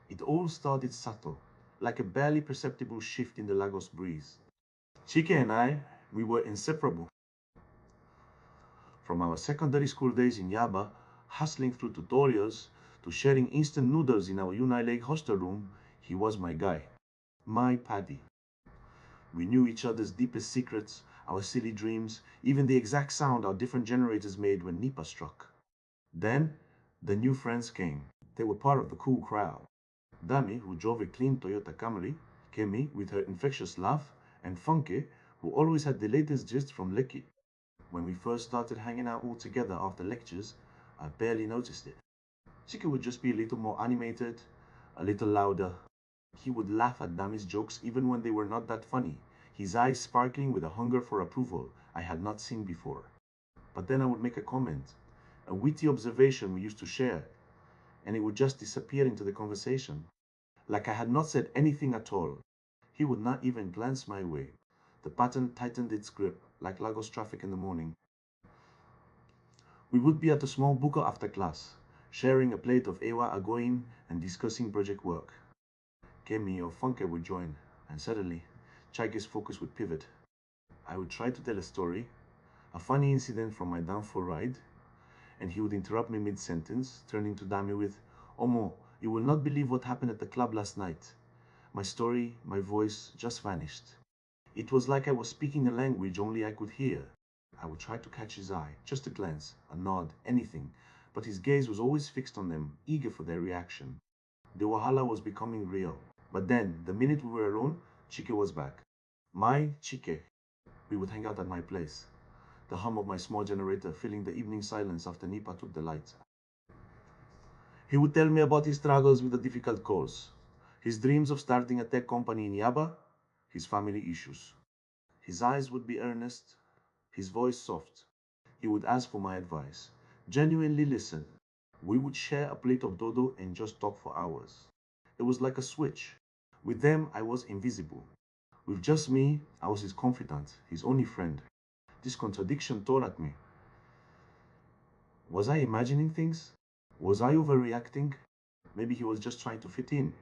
It all started subtle, like a barely perceptible shift in the Lagos breeze. Chike and I, we were inseparable. From our secondary school days in Yaba, hustling through tutorials, to sharing instant noodles in our Unilag hostel room, he was my guy, my paddy. We knew each other's deepest secrets, our silly dreams, even the exact sound our different generators made when Nipa struck. Then, the new friends came. They were part of the cool crowd. Dami, who drove a clean Toyota Camry, Kemi, with her infectious laugh, and Funke, who always had the latest gist from Lekki. When we first started hanging out all together after lectures, I barely noticed it. Chike would just be a little more animated, a little louder. He would laugh at Dami's jokes even when they were not that funny, his eyes sparkling with a hunger for approval I had not seen before. But then I would make a comment, a witty observation we used to share, and it would just disappear into the conversation, like I had not said anything at all. He would not even glance my way. The pattern tightened its grip, like Lagos traffic in the morning. We would be at a small buka after class, sharing a plate of ewa agoin and discussing project work. Kemi or Funke would join, and suddenly, Chike's focus would pivot. I would try to tell a story, a funny incident from my downfall ride, and he would interrupt me mid-sentence, turning to Dami with, Omo, you will not believe what happened at the club last night. My story, my voice, just vanished. It was like I was speaking a language only I could hear. I would try to catch his eye, just a glance, a nod, anything, but his gaze was always fixed on them, eager for their reaction. The wahala was becoming real. But then, the minute we were alone, Chike was back. My Chike. We would hang out at my place, the hum of my small generator filling the evening silence after Nipa took the light. He would tell me about his struggles with a difficult cause, his dreams of starting a tech company in Yaba, his family issues. His eyes would be earnest, his voice soft. He would ask for my advice, genuinely listen. We would share a plate of dodo and just talk for hours. It was like a switch. With them, I was invisible. With just me, I was his confidant, his only friend. This contradiction tore at me. Was I imagining things? Was I overreacting? Maybe he was just trying to fit in,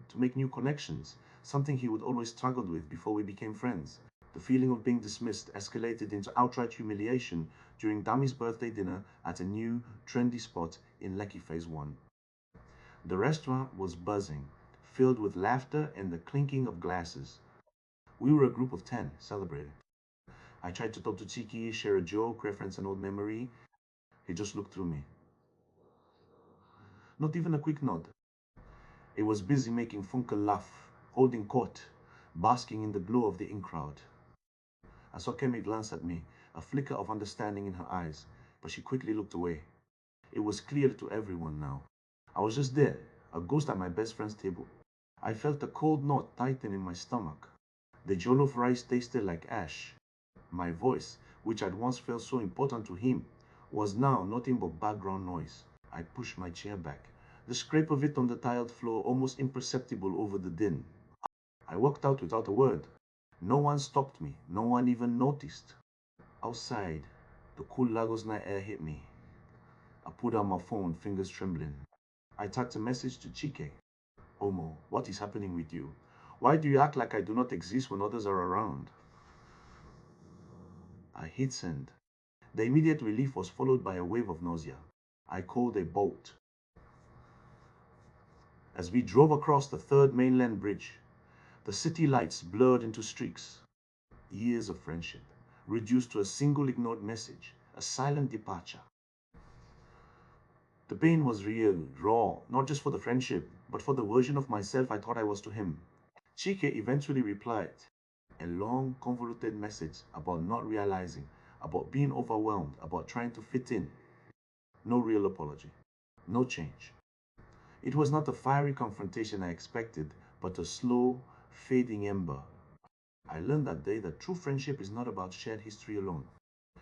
to make new connections, something he would always struggled with before we became friends. The feeling of being dismissed escalated into outright humiliation during Dami's birthday dinner at a new, trendy spot in Lekki Phase 1. The restaurant was buzzing, filled with laughter and the clinking of glasses. We were a group of 10 celebrating. I tried to talk to Chiki, share a joke, reference an old memory. He just looked through me. Not even a quick nod. He was busy making Funkel laugh, holding court, basking in the glow of the in crowd. I saw Kemi glance at me, a flicker of understanding in her eyes, but she quickly looked away. It was clear to everyone now. I was just there, a ghost at my best friend's table. I felt a cold knot tighten in my stomach. The jollof rice tasted like ash. My voice, which had once felt so important to him, was now nothing but background noise. I pushed my chair back, the scrape of it on the tiled floor almost imperceptible over the din. I walked out without a word. No one stopped me, no one even noticed. Outside, the cool Lagos night air hit me. I pulled out my phone, fingers trembling. I typed a message to Chike. Omo, what is happening with you? Why do you act like I do not exist when others are around? I hit send. The immediate relief was followed by a wave of nausea. I called a bolt. As we drove across the third mainland bridge, the city lights blurred into streaks. Years of friendship, reduced to a single ignored message, a silent departure. The pain was real, raw, not just for the friendship, but for the version of myself I thought I was to him. Chike eventually replied, a long, convoluted message about not realizing, about being overwhelmed, about trying to fit in. No real apology, no change. It was not the fiery confrontation I expected, but a slow, fading ember. I learned that day that true friendship is not about shared history alone.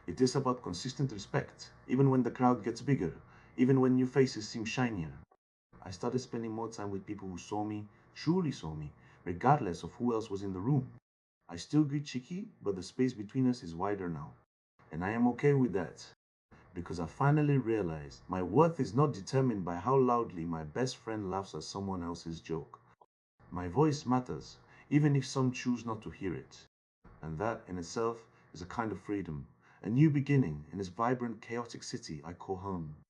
It is about consistent respect, even when the crowd gets bigger, even when new faces seem shinier. I started spending more time with people who saw me, truly saw me, regardless of who else was in the room. I still greet Chiki, but the space between us is wider now. And I am okay with that. because I finally realized my worth is not determined by how loudly my best friend laughs at someone else's joke. My voice matters, even if some choose not to hear it. And that in itself is a kind of freedom, a new beginning in this vibrant, chaotic city I call home.